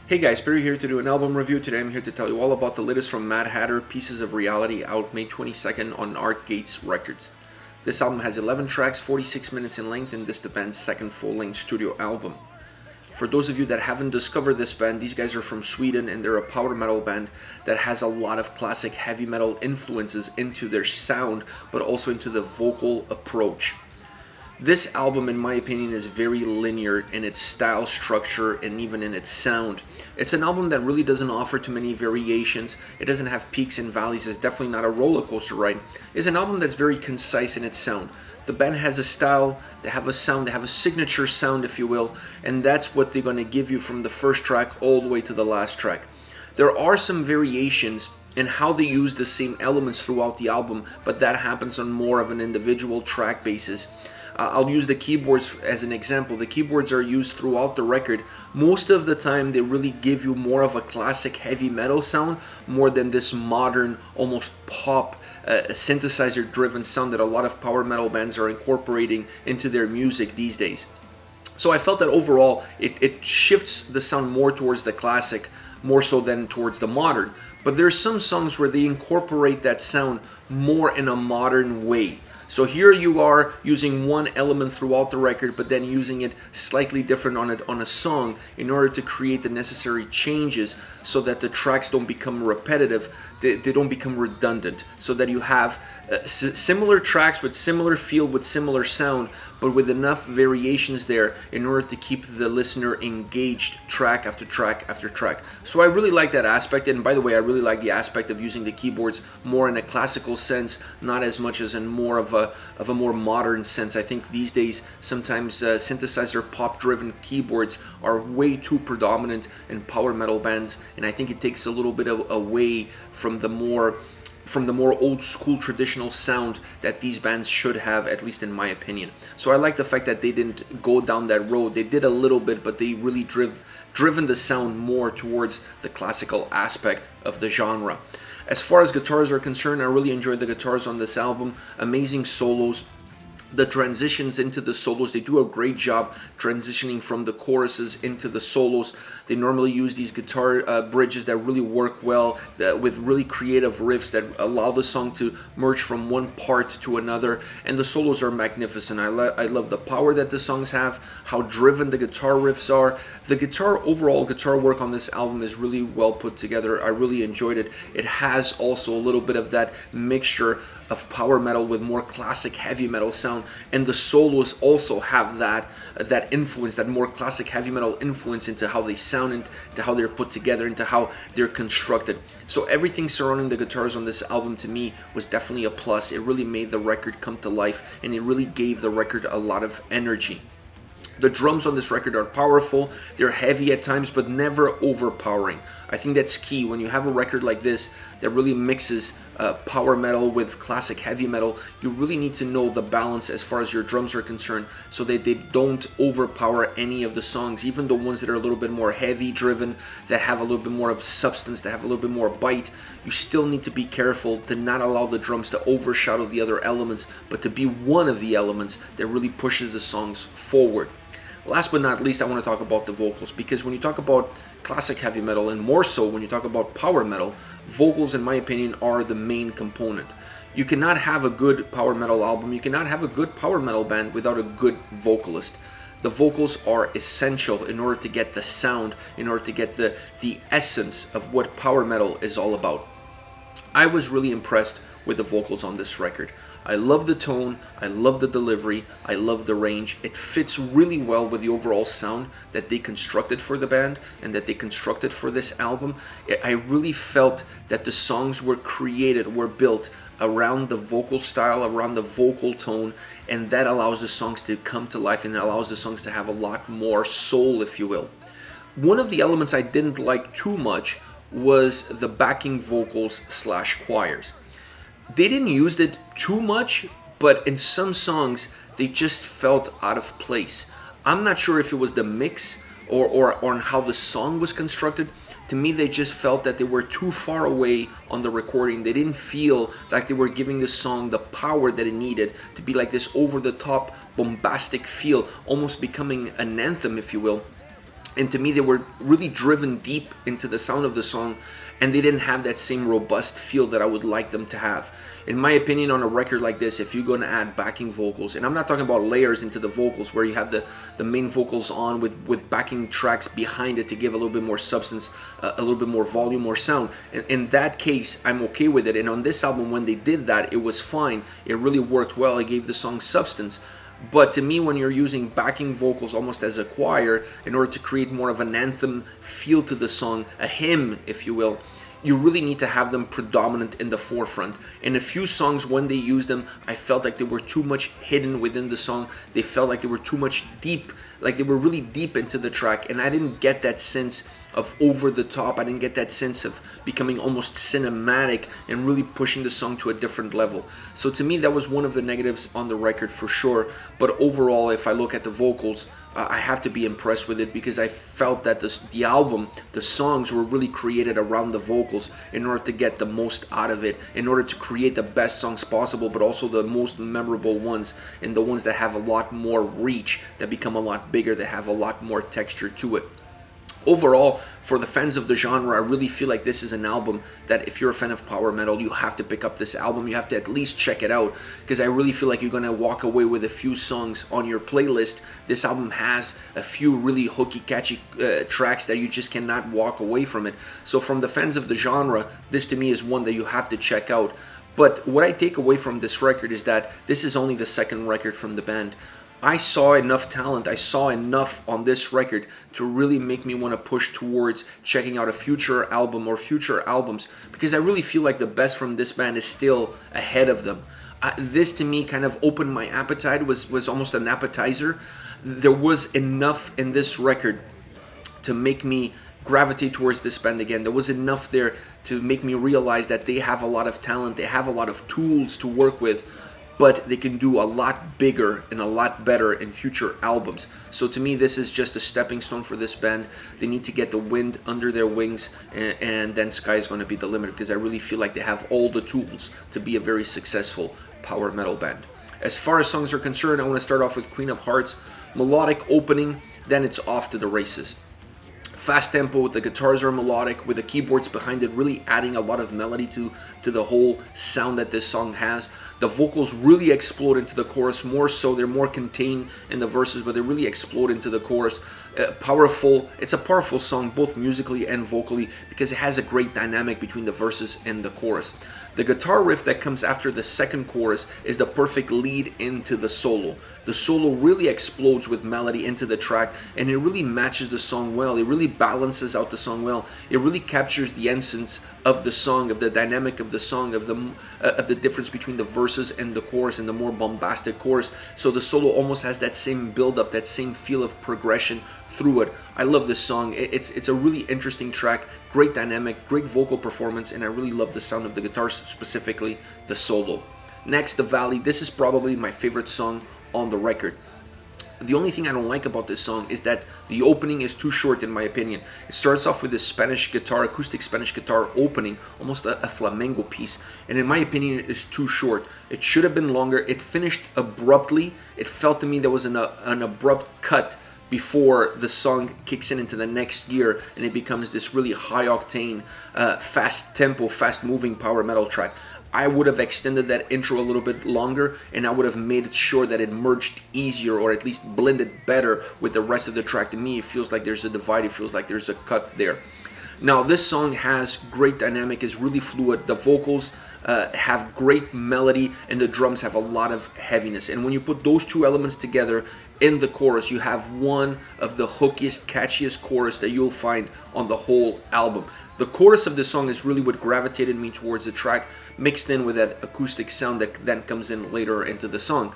Hey guys, Barry here to do an album review. Today I'm here to tell you all about the latest from Mad Hatter, Pieces of Reality, out May 22nd on Art Gates Records. This album has 11 tracks, 46 minutes in length, and this is the band's second full-length studio album. For those of you that haven't discovered this band, these guys are from Sweden and they're a power metal band that has a lot of classic heavy metal influences into their sound, but also into the vocal approach. This album, in my opinion, is very linear in its style, structure, and even in its sound. It's an album that really doesn't offer too many variations. It doesn't have peaks and valleys. It's definitely not a roller coaster ride. It's an album that's very concise in its sound. The band has a style, they have a sound, they have a signature sound, if you will, and that's what they're going to give you from the first track all the way to the last track. There are some variations in how they use the same elements throughout the album, but that happens on more of an individual track basis. I'll use the keyboards as an example. The keyboards are used throughout the record. Most of the time they really give you more of a classic heavy metal sound more than this modern, almost pop, synthesizer driven sound that a lot of power metal bands are incorporating into their music these days. So I felt that overall it shifts the sound more towards the classic, more so than towards the modern. But there's some songs where they incorporate that sound more in a modern way. So here you are using one element throughout the record, but then using it slightly different on a song in order to create the necessary changes so that the tracks don't become repetitive, they don't become redundant, so that you have similar tracks with similar feel, with similar sound, but with enough variations there in order to keep the listener engaged track after track after track. So I really like that aspect, and by the way, I really like the aspect of using the keyboards more in a classical sense, not as much as in more of a more modern sense. I think these days sometimes synthesizer pop-driven keyboards are way too predominant in power metal bands, and I think it takes a little bit away from the more old school traditional sound that these bands should have, at least in my opinion. So I like the fact that they didn't go down that road. They did a little bit, but they really driven the sound more towards the classical aspect of the genre. As far as guitars are concerned, I really enjoyed the guitars on this album. Amazing solos. The transitions into the solos, they do a great job transitioning from the choruses into the solos. They normally use these guitar bridges that really work well, with really creative riffs that allow the song to merge from one part to another, and the solos are magnificent. I love the power that the songs have, how driven the guitar riffs are. The overall guitar work on this album is really well put together. I really enjoyed it. It has also a little bit of that mixture of power metal with more classic heavy metal sound, and the solos also have that influence, that more classic heavy metal influence into how they sound, into how they're put together, into how they're constructed. So everything surrounding the guitars on this album to me was definitely a plus. It really made the record come to life, and it really gave the record a lot of energy. The drums on this record are powerful, they're heavy at times, but never overpowering. I think that's key when you have a record like this that really mixes power metal with classic heavy metal. You really need to know the balance as far as your drums are concerned, so that they don't overpower any of the songs, even the ones that are a little bit more heavy driven, that have a little bit more of substance, that have a little bit more bite. You still need to be careful to not allow the drums to overshadow the other elements, but to be one of the elements that really pushes the songs forward. Last but not least, I want to talk about the vocals, because when you talk about classic heavy metal, and more so when you talk about power metal, vocals, in my opinion, are the main component. You cannot have a good power metal album, you cannot have a good power metal band without a good vocalist. The vocals are essential in order to get the sound, in order to get the essence of what power metal is all about. I was really impressed with the vocals on this record. I love the tone, I love the delivery, I love the range. It fits really well with the overall sound that they constructed for the band and that they constructed for this album. I really felt that the songs were built around the vocal style, around the vocal tone, and that allows the songs to come to life, and it allows the songs to have a lot more soul, if you will. One of the elements I didn't like too much was the backing vocals / choirs. They didn't use it too much, but in some songs they just felt out of place. I'm not sure if it was the mix or on how the song was constructed. To me, they just felt that they were too far away on the recording. They didn't feel like they were giving the song the power that it needed to be like this over-the-top, bombastic feel, almost becoming an anthem, if you will. And to me, they were really driven deep into the sound of the song, and they didn't have that same robust feel that I would like them to have. In my opinion, on a record like this, if you're going to add backing vocals, and I'm not talking about layers into the vocals where you have the main vocals on with backing tracks behind it to give a little bit more substance, a little bit more volume or sound. In that case, I'm okay with it. And on this album, when they did that, it was fine. It really worked well. It gave the song substance. But to me, when you're using backing vocals almost as a choir in order to create more of an anthem feel to the song, a hymn, if you will, you really need to have them predominant in the forefront. In a few songs, when they used them, I felt like they were too much hidden within the song. They felt like they were too much deep, like they were really deep into the track, and I didn't get that sense of over the top. I didn't get that sense of becoming almost cinematic and really pushing the song to a different level. So to me, that was one of the negatives on the record for sure. But overall, if I look at the vocals, I have to be impressed with it, because I felt that the album, the songs were really created around the vocals in order to get the most out of it, in order to create the best songs possible, but also the most memorable ones, and the ones that have a lot more reach, that become a lot bigger, that have a lot more texture to it. Overall, for the fans of the genre, I really feel like this is an album that if you're a fan of power metal, you have to pick up this album. You have to at least check it out, because I really feel like you're going to walk away with a few songs on your playlist. This album has a few really hooky, catchy tracks that you just cannot walk away from it. So from the fans of the genre, this to me is one that you have to check out. But what I take away from this record is that this is only the second record from the band. I saw enough talent, I saw enough on this record to really make me want to push towards checking out a future album or future albums, because I really feel like the best from this band is still ahead of them. This to me kind of opened my appetite, was almost an appetizer. There was enough in this record to make me gravitate towards this band again. There was enough there to make me realize that they have a lot of talent, they have a lot of tools to work with, but they can do a lot bigger and a lot better in future albums. So to me, this is just a stepping stone for this band. They need to get the wind under their wings, and then sky is going to be the limit, because I really feel like they have all the tools to be a very successful power metal band. As far as songs are concerned, I want to start off with Queen of Hearts. Melodic opening, then it's off to the races. Fast tempo, the guitars are melodic, with the keyboards behind it really adding a lot of melody to the whole sound that this song has. The vocals really explode into the chorus, more so. They're more contained in the verses, but they really explode into the chorus. Powerful. It's a powerful song, both musically and vocally, because it has a great dynamic between the verses and the chorus. The guitar riff that comes after the second chorus is the perfect lead into the solo. The solo really explodes with melody into the track, and it really matches the song well. It really balances out the song well. It really captures the essence of the song, of the dynamic of the song, of the difference between the verses and the chorus, and the more bombastic chorus. So the solo almost has that same build-up, that same feel of progression through it. I love this song. It's a really interesting track, great dynamic, great vocal performance, and I really love the sound of the guitars, specifically the solo. Next, The Valley. This is probably my favorite song on the record. The only thing I don't like about this song is that the opening is too short, in my opinion. It starts off with this Spanish guitar, acoustic Spanish guitar opening, almost a flamenco piece, and in my opinion it is too short. It should have been longer. It finished abruptly. It felt to me there was an abrupt cut before the song kicks in into the next gear, and it becomes this really high octane, fast tempo, fast moving power metal track. I would have extended that intro a little bit longer, and I would have made sure that it merged easier, or at least blended better with the rest of the track. To me, it feels like there's a divide, it feels like there's a cut there. Now, this song has great dynamic, is really fluid. The vocals have great melody, and the drums have a lot of heaviness. And when you put those two elements together in the chorus, you have one of the hookiest, catchiest chorus that you'll find on the whole album. The chorus of this song is really what gravitated me towards the track, mixed in with that acoustic sound that then comes in later into the song.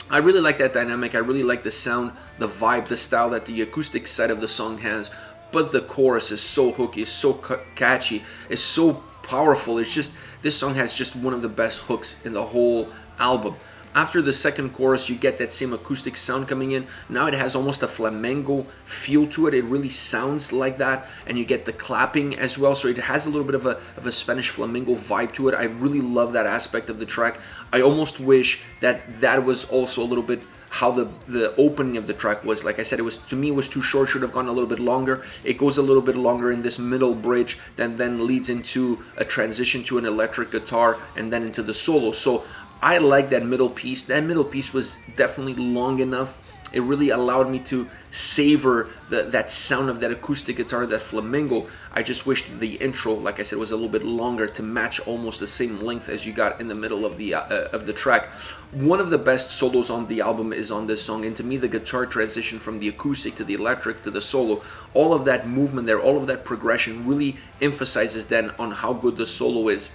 I really like that dynamic. I really like the sound, the vibe, the style that the acoustic side of the song has. But the chorus is so hooky, is so catchy, is so powerful. It's just, this song has just one of the best hooks in the whole album. After the second chorus, you get that same acoustic sound coming in. Now it has almost a flamenco feel to it. It really sounds like that, and you get the clapping as well. So it has a little bit of a Spanish flamenco vibe to it. I really love that aspect of the track. I almost wish that was also a little bit how the opening of the track was. Like I said, to me it was too short, should have gone a little bit longer. It goes a little bit longer in this middle bridge that then leads into a transition to an electric guitar and then into the solo. So I like that middle piece. That middle piece was definitely long enough. It really allowed me to savor that sound of that acoustic guitar, that flamenco. I just wish the intro, like I said, was a little bit longer to match almost the same length as you got in the middle of the track. One of the best solos on the album is on this song, and to me the guitar transition from the acoustic to the electric to the solo, all of that movement there, all of that progression really emphasizes then on how good the solo is.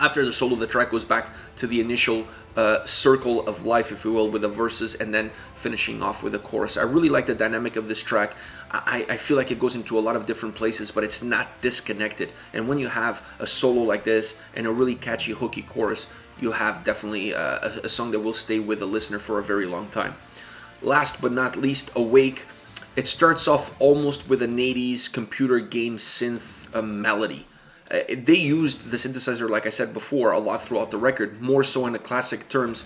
After the solo, the track goes back to the initial circle of life, if you will, with the verses and then finishing off with a chorus. I really like the dynamic of this track. I feel like it goes into a lot of different places, but it's not disconnected. And when you have a solo like this and a really catchy, hooky chorus, you have definitely a song that will stay with the listener for a very long time. Last but not least, Awake. It starts off almost with an 80s computer game synth melody. They used the synthesizer, like I said before, a lot throughout the record, more so in the classic terms,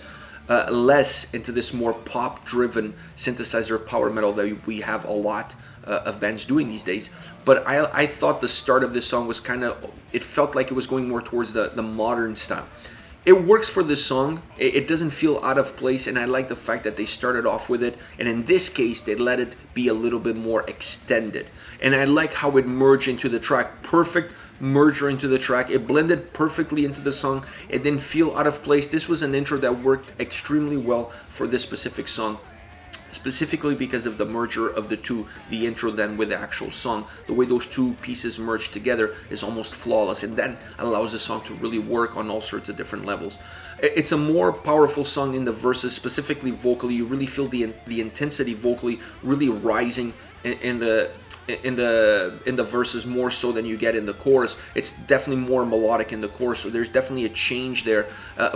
less into this more pop-driven synthesizer power metal that we have a lot of bands doing these days. But I thought the start of this song was it felt like it was going more towards the modern style. It works for this song. It doesn't feel out of place, and I like the fact that they started off with it, and in this case, they let it be a little bit more extended. And I like how it merged into the track. Perfect merger into the track. It blended perfectly into the song. It didn't feel out of place. This was an intro that worked extremely well for this specific song, specifically because of the merger of the two, the intro then with the actual song. The way those two pieces merge together is almost flawless, and that allows the song to really work on all sorts of different levels. It's a more powerful song in the verses, specifically vocally. You really feel the intensity vocally really rising in the verses more so than you get in the chorus. It's definitely more melodic in the chorus, so there's definitely a change there,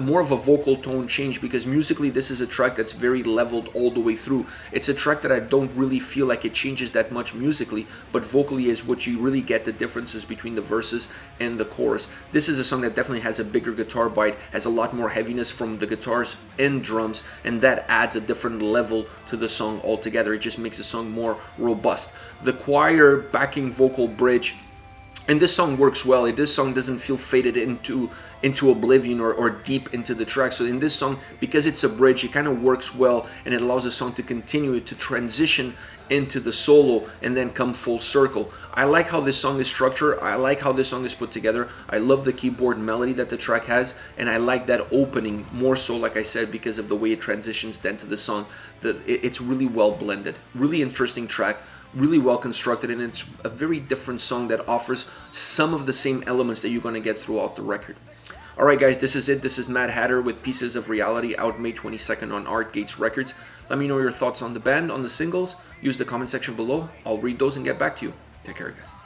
more of a vocal tone change, because musically this is a track that's very leveled all the way through. It's a track that I don't really feel like it changes that much musically, but vocally is what you really get the differences between the verses and the chorus. This is a song that definitely has a bigger guitar bite, has a lot more heaviness from the guitars and drums, and that adds a different level to the song altogether. It just makes the song more robust. The choir backing vocal bridge, and this song works well. This song doesn't feel faded into oblivion or deep into the track. So in this song, because it's a bridge, it kind of works well, and it allows the song to continue to transition into the solo and then come full circle. I like how this song is structured. I like how this song is put together. I love the keyboard melody that the track has, and I like that opening more so, like I said, because of the way it transitions then to the song. It's really well blended. Really interesting track. Really well constructed, and it's a very different song that offers some of the same elements that you're going to get throughout the record. Alright guys, this is it. This is Mad Hatter with Pieces of Reality, out May 22nd on Art Gates Records. Let me know your thoughts on the band, on the singles. Use the comment section below. I'll read those and get back to you. Take care guys.